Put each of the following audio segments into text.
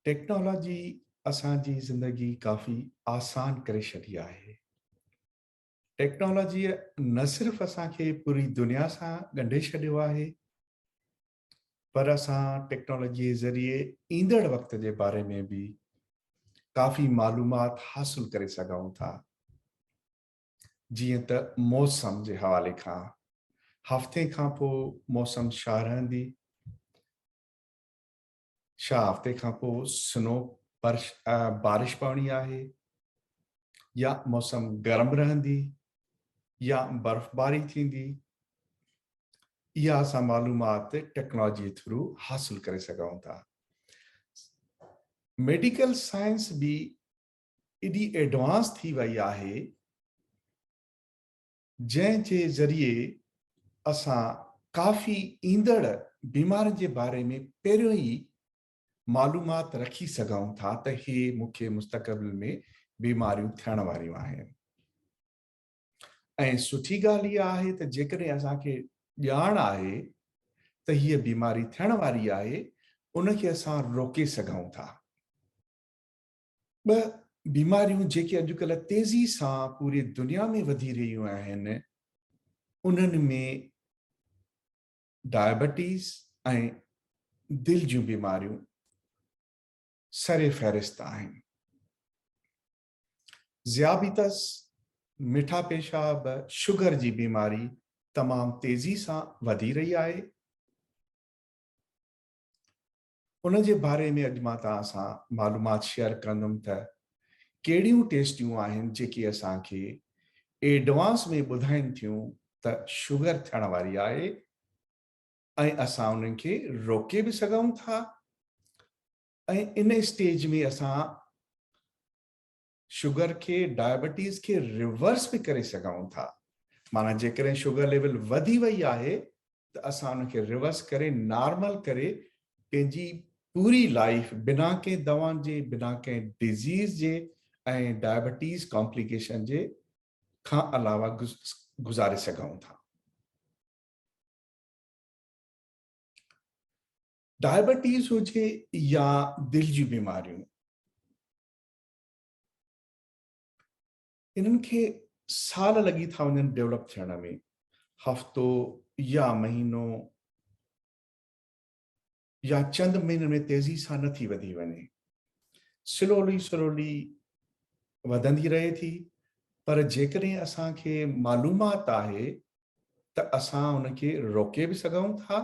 Technology असांजी ज़िंदगी काफ़ी आसान करे छॾी आहे। टेक्नोलॉजीअ न सिर्फ़ असांखे पूरी दुनिया सां ॻंढे छॾियो आहे, पर असां टेक्नोलॉजीअ जे ज़रिए ईंदड़ वक़्त जे बारे में बि काफ़ी मालूमात हासिल करे सघूं था। जीअं त मौसम जे हवाले खां, हफ़्ते खां पोइ मौसम छा रहंदी, छा हफ़्ते खां पोइ बारिश पवणी आहे, या मौसम गरम रहंदी, या बर्फ़बारी थींदी। इहा असां मालूमात टेक्नोलॉजी थ्रू हासिल करे सघूं था। मेडिकल साइंस भी एॾी एडवांस थी वई आहे, जंहिंजे ज़रिए असां काफ़ी ईंदड़ बीमारियुनि जे बारे में पहिरियों ई मालूमात रखी सघूं था त हे मूंखे मुस्तक़बिल में बीमारियूं थियण वारियूं आहिनि। ऐं सुठी ॻाल्हि इहा आहे त जेकॾहिं असांखे ॼाण आहे त हीअ बीमारी थियण वारी आहे, उनखे असां रोके सघूं था। ॿ बीमारियूं जेके अॼुकल्ह तेज़ी सां पूरी दुनिया में वधी रहियूं आहिनि, उन्हनि में डायबिटीज़ ऐं दिलि जूं बीमारियूं सरे फ़हरिस्त आहिनि। ज़ियाबितस, मिठा पेशाब, शुगर जी बीमारी तमामु तेज़ी सां वधी रही आहे। उन जे बारे में अॼु मां तव्हां सां मालूमात शेयर कंदुमि त कहिड़ियूं टेस्टियूं आहिनि जेके असांखे एडवांस में ॿुधाइनि थियूं त शुगर थियण वारी आहे, ऐं असां उन्हनि खे रोके बि सघूं था। ऐं इन स्टेज में असां शुगर खे, डायबिटीज़ खे रिवर्स बि करे सघूं था। माना जेकॾहिं शुगर लेवल वधी वई आहे त असां उनखे रिवर्स करे, नॉर्मल करे, पंहिंजी पूरी लाइफ बिना कंहिं दवाउनि जे, बिना कंहिं डिज़ीज़ जे ऐं डायबिटीज़ कॉम्प्लिकेशन जे खां अलावा गुज़ारे सघूं था। डायबिटीज़ हुजे या दिलि जूं बीमारियूं, इन्हनि खे साल लॻी था वञनि डेवलप थियण में। हफ़्तो या महीनो या चंद महीननि में तेज़ी सां नथी वधी वञे, स्लोली वधंदी रहे थी। पर जेकॾहिं असांखे मालूमात आहे त असां उनखे रोके बि सघूं था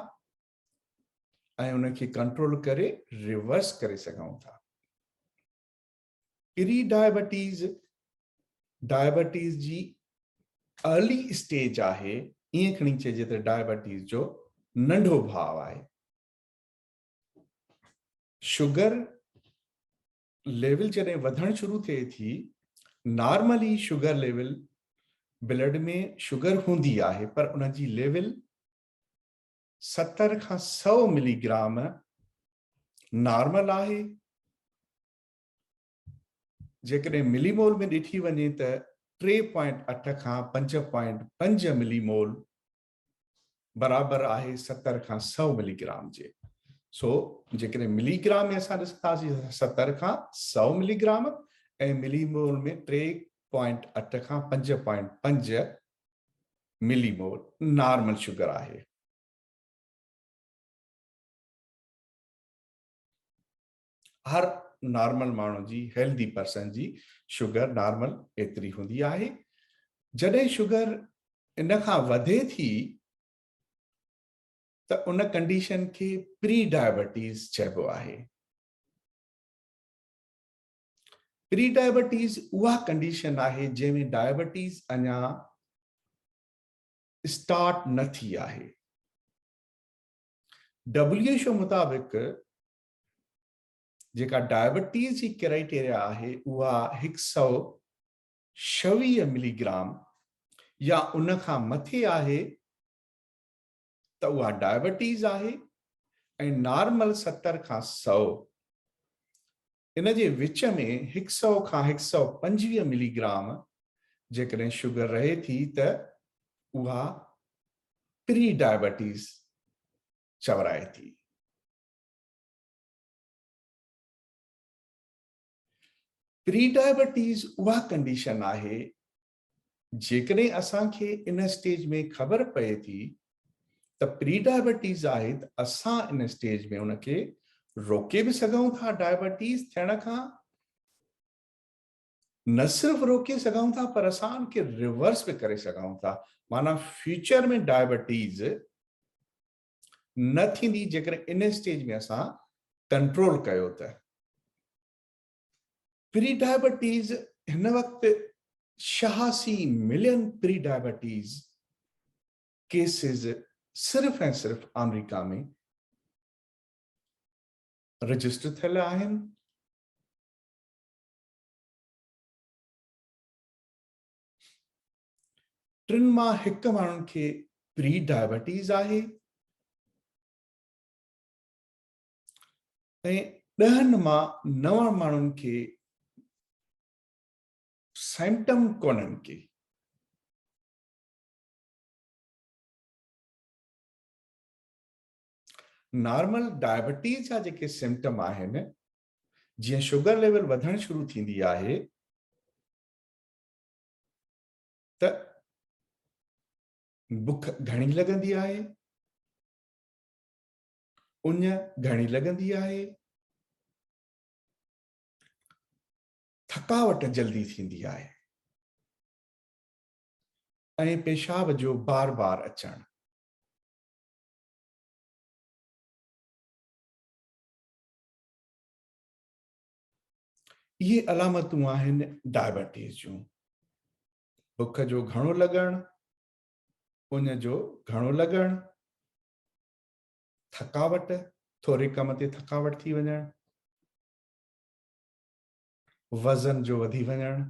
ऐं उनखे कंट्रोल करे रिवर्स करे सघूं था। प्री डायबिटीज़ डायबिटीज़ जी अर्ली स्टेज आहे। ईअं खणी चइजे त डायबिटीज़ जो नंढो भाउ आहे। शुगर लेवल जॾहिं वधणु शुरू थिए थी, नॉर्मली शुगर लेवल ब्लड में शुगर हूंदी आहे, पर उन जी लेवल 70 खां 100 मिलीग्राम नॉर्मल आहे। जेकॾहिं मिलीमोल में ॾिठी वञे त 3.8 खां 5.5 मिलीमोल बराबरि आहे 70 खां 100 मिलीग्राम जे। सो जेकॾहिं मिलीग्राम में असां ॾिसंदासीं 70 खां 100 मिलीग्राम, ऐं मिलीमोल में 3.8 खां 5.5 मिलीमोल नॉर्मल शुगर आहे। हर नॉर्मल माण्हू जी, हेल्दी पर्सन जी शुगर नॉर्मल एतिरी हूंदी आहे। जॾहिं शुगर इन खां वधे थी त उन कंडीशन खे प्री डायबिटीज़ चइबो आहे। प्री डायबिटीज़ उहा कंडीशन आहे जंहिंमें डायबिटीज़ अञा स्टार्ट न थी आहे। WHO मुताबिक़ जेका डायबिटीज़ जी क्राइटेरिया आहे उहा 126 मिलीग्राम या उन खां मथे आहे त उहा डायबिटीज़ आहे, ऐं नॉर्मल 70 खां 100। इन जे विच में 100 खां 125 मिलीग्राम जेकॾहिं शुगर रहे थी त उहा प्री डायबिटीज़ चवराए थी। प्री डायबिटीज़ उहा कंडीशन आहे जेकॾहिं असांखे इन स्टेज में ख़बर पए थी त प्री डायबिटीज़ आहे त असां इन स्टेज में उनखे रोके भी सघूं था डायबिटीज़ थियण खां, न सिर्फ रोके सघूं था पर असां उनखे रिवर्स भी करे सघूं था। माना फ्यूचर में डायबिटीज़ न थींदी जेकर इन स्टेज में असां कंट्रोल कयो त। प्री डायबिटीज़ हिन वक्त 86 मिलियन प्री डायबिटीज़ केसेस सिर्फ ऐं सिर्फ अमेरिका में रजिस्टर थियल आहिनि। टिनि मां हिकु माण्हुनि खे प्री डायबिटीज़ आहे ऐं 10 मां 9 माण्हुनि खे सिम्टम कोन्हनि के। नॉर्मल डायबिटीज़ जा जेके सिम्टम आहिनि, जीअं शुगर लेवल वधण शुरू थींदी आहे त बुख घणी लॻंदी आहे, उञ घणी लॻंदी आहे, थकावट जल्दी थींदी आहे ऐं पेशाब जो बार बार अचण। ये अलामतूं आहिनि डायबिटीज़ जूं। बुख जो घणो लॻण, उञ जो घणो लॻण, थकावट, थोरे कम ते थकावट थी वञण, वज़न जो वधी वञण।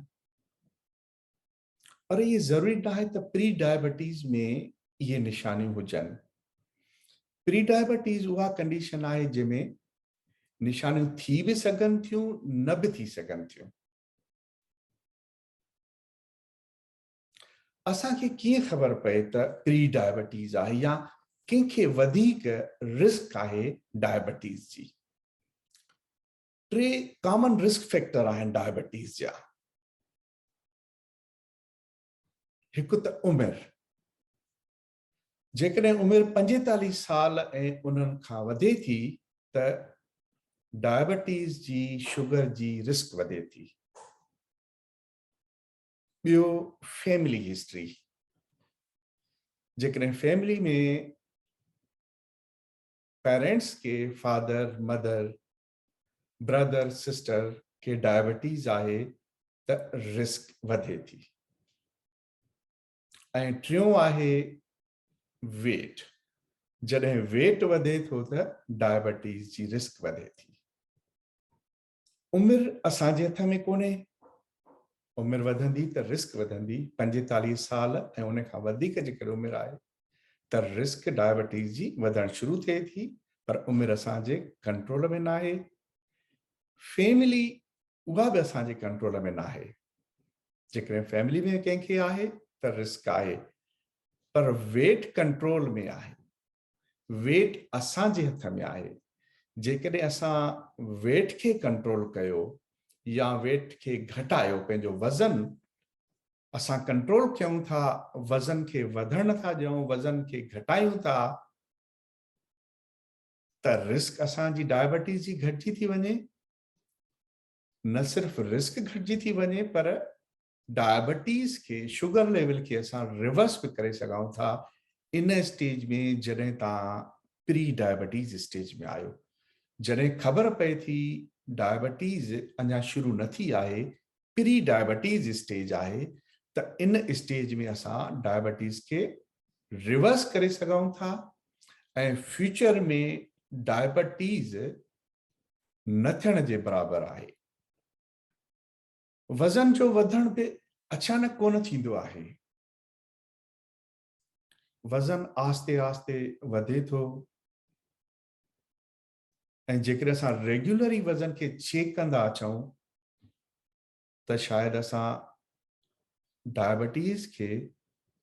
और ये ज़रूरी न आहे त प्री डायबिटीज़ में ये निशानियूं हुजनि। प्री डायबिटीज़ उहा कंडीशन आहे जंहिंमें निशानियूं थी भी सघनि थियूं, न भी थी सघनि थियूं। असांखे कीअं ख़बर पए त प्री डायबिटीज़ आहे या कंहिंखे वधीक रिस्क आहे डायबिटीज़ जी? 3 कॉमन रिस्क फैक्टर आहिनि डायबिटीज़ जा। हिकु त उमिरि, जेकॾहिं उमिरि 45 साल ऐं उन्हनि खां वधे थी त डायबिटीज़ जी शुगर जी रिस्क वधे थी। ॿियो फैमिली हिस्ट्री, जेकॾहिं फैमिली में पेरेंट्स के फादर मदर ब्रदर सिस्टर के डायबिटीज़ आहे त रिस्क वधे थी। ऐं टियों आहे वेट, जॾहिं वेट वधे थो त डायबिटीज़ जी रिस्क वधे थी। उमिरि असांजे हथ में कोन्हे, उमिरि वधंदी त रिस्क वधंदी। 45 साल ऐं उन खां वधीक जेकर उमिरि आहे त रिस्क डायबिटीज़ जी वधण शुरू थिए थी, पर उमिरि असांजे कंट्रोल में न आहे। फैमिली उहा भी असांजे कंट्रोल में न आहे। जेकॾहिं फैमिली में कंहिंखे आहे त रिस्क आहे, पर वेट कंट्रोल में आहे। वेट असांजे हथ में आहे। जेकॾहिं असां वेट खे कंट्रोल कयो या वेट खे घटायो, पंहिंजो वज़न असां कंट्रोल कयूं था, वज़न खे वधण नथा ॾियूं, वज़न खे घटायूं था, त रिस्क असांजी डायबिटीज़ जी घटिजी थी वञे। न सिर्फ रिस्क घटिजी थी वञे पर डायबिटीज़ के शुगर लेवल के असां रिवर्स भी करे सघूं था इन स्टेज में, जॾहिं तव्हां प्री डायबिटीज़ स्टेज में आयो। जॾहिं ख़बर पए थी डायबिटीज़ अञा शुरू न थी आहे, प्री डायबिटीज़ स्टेज आहे, त इन स्टेज में असां डायबिटीज़ के रिवर्स करे सघूं था ऐं फ्यूचर में डायबिटीज़ न थियण जे बराबर आहे। वज़न जो वधण भी अचानक कोन थींदो आहे। वज़न आस्ते आस्ते वधे थो ऐं जेकर असां रेगुलरी वज़न के चेक कंदा अचूं त शायद असां डायबिटीज़ के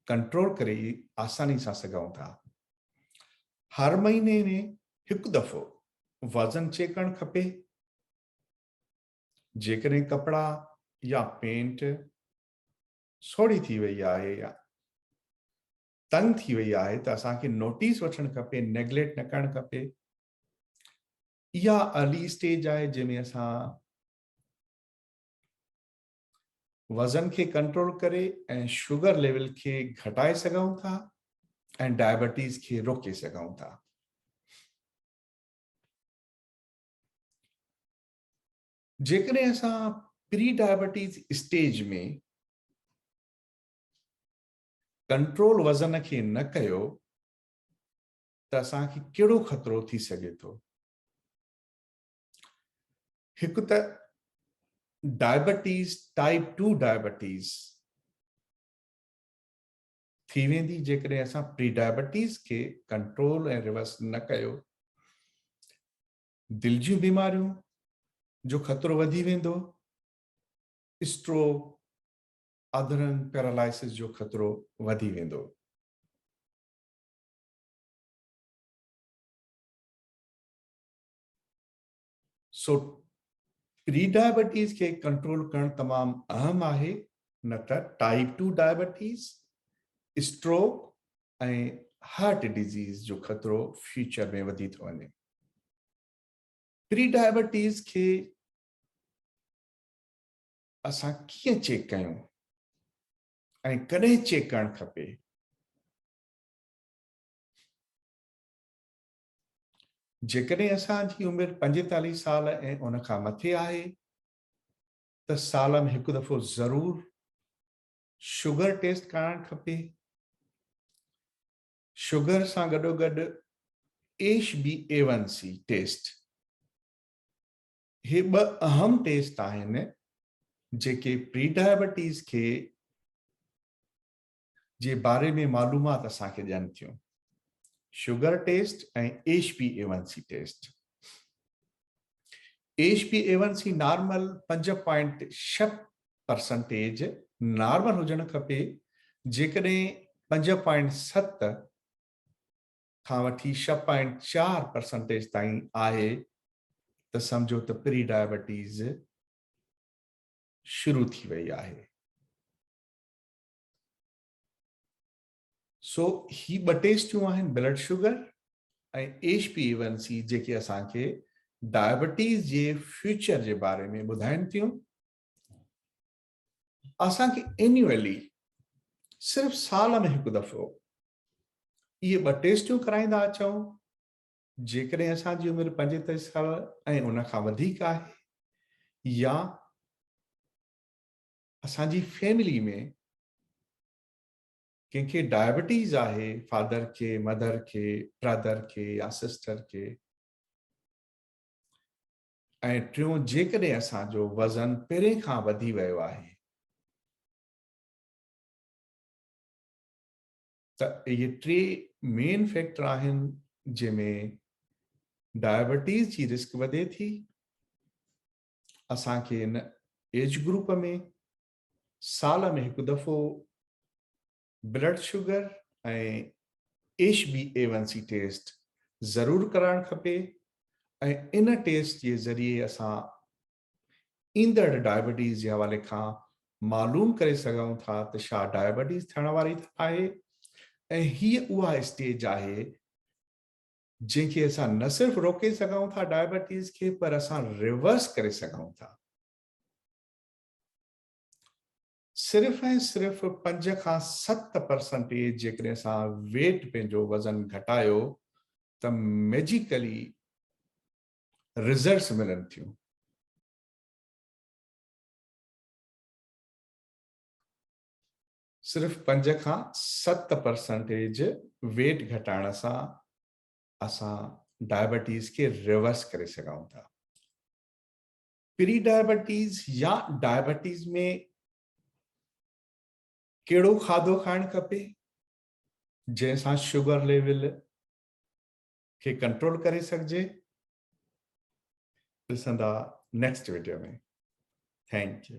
कंट्रोल करे आसानी सां सघूं था। हर महीने में हिकु दफ़ो वज़न चेक करणु खपे। जेकॾहिं कपड़ा या पेंट सोड़ी थी वई आहे या तंग थी वई आहे त असांखे नोटिस वठणु खपे, नेग्लेक्ट न करणु खपे। इहा अर्ली स्टेज आहे जंहिंमें असां वज़न खे कंट्रोल करे ऐं शुगर लेवल खे घटाए सघूं था ऐं डायबिटीज़ खे रोके सघूं था। जेकॾहिं असां प्री डायबिटीज़ स्टेज में कंट्रोल वज़न खे न कयो त असांखे कहिड़ो ख़तरो थी सघे थो। हिकु त डायबिटीज़ टाइप 2 डायबिटीज़ थी वेंदी जेकॾहिं असां प्री डायबिटीज़ खे कंट्रोल ऐं रिवर्स न कयो। दिल जूं बीमारियूं जो ख़तरो वधी वेंदो, स्ट्रोक, अधरन पैरालाइसिस जो ख़तरो वधी वेंदो। सो प्री डायबिटीज़ खे कंट्रोल करणु तमामु अहम आहे, न त टाइप 2 डायबिटीज़, स्ट्रोक ऐं हार्ट डिजीज़ जो ख़तरो फ्यूचर में वधी थो वञे। प्री डायबिटीज़ खे असां कीअं चेक कयूं ऐं कॾहिं चेक करणु खपे? जेकॾहिं असांजी उमिरि 45 साल ऐं उन खां मथे आहे त साल में हिकु दफ़ो ज़रूर शुगर टेस्ट कराइणु खपे। शुगर सां गॾोगॾु HbA1c टेस्ट। हे ॿ अहम टेस्ट आहिनि जेके प्री डायबिटीज़ खे जे बारे में मालूमात असांखे ॾियनि थियूं। शुगर टेस्ट ऐं HbA1c taste. HbA1c normal 5.6% normal हुजणु खपे। जेकॾहिं 5.7 खां वठी 6.4% ताईं आहे त सम्झो त प्री डायबिटीज़ शुरू थी वई आहे। सो ही ॿ टेस्टियूं आहिनि, ब्लड शुगर ऐं HbA1c, जेके असांखे डायबिटीज़ जे फ्यूचर जे बारे में ॿुधाइनि थियूं। असांखे एन्युअली सिर्फ़ साल में हिकु दफ़ो इहे ॿ टेस्टियूं कराईंदा अचूं। जेकॾहिं असांजी उमिरि 45 साल ऐं उन खां वधीक आहे या असांजी फैमिली में कंहिंखे डायबिटीज़ आहे, फादर खे, मदर खे, ब्रदर खे या सिस्टर खे। ऐं टियों, जेकॾहिं असांजो वज़न पहिरें खां वधी वियो आहे त इहे 3 मेन फैक्टर आहिनि जंहिंमें डायबिटीज़ जी रिस्क वधे थी। असांखे इन एज ग्रुप में साल में हिकु दफ़ो ब्लड शुगर ऐं HbA1c टेस्ट ज़रूर कराइणु खपे ऐं इन टेस्ट जे ज़रिए असां ईंदड़ डायबिटीज़ जे हवाले खां मालूम करे सघूं था त छा डायबिटीज़ थियण वारी आहे। ऐं हीअ उहा स्टेज आहे जंहिंखे असां न सिर्फ़ रोके सघूं था डायबिटीज़ खे, पर असां रिवर्स करे सघूं था। सिर्फ़ ऐं सिर्फ़ 5 खां 7% जेकॾहिं असां वेट पंहिंजो वज़न घटायो त मैजिकली रिज़ल्ट्स मिलनि थियूं। सिर्फ़ 5 खां 7% वेट घटाइण सां असां डायबिटीज़ खे रिवर्स करे सघूं था। प्री डायबिटीज़ या डायबिटीज़ में कहिड़ो खाधो खाइणु खपे जंहिंसां शुगर लेवल खे कंट्रोल करे सघिजे, ॾिसंदा नेक्स्ट वीडियो में। Thank U.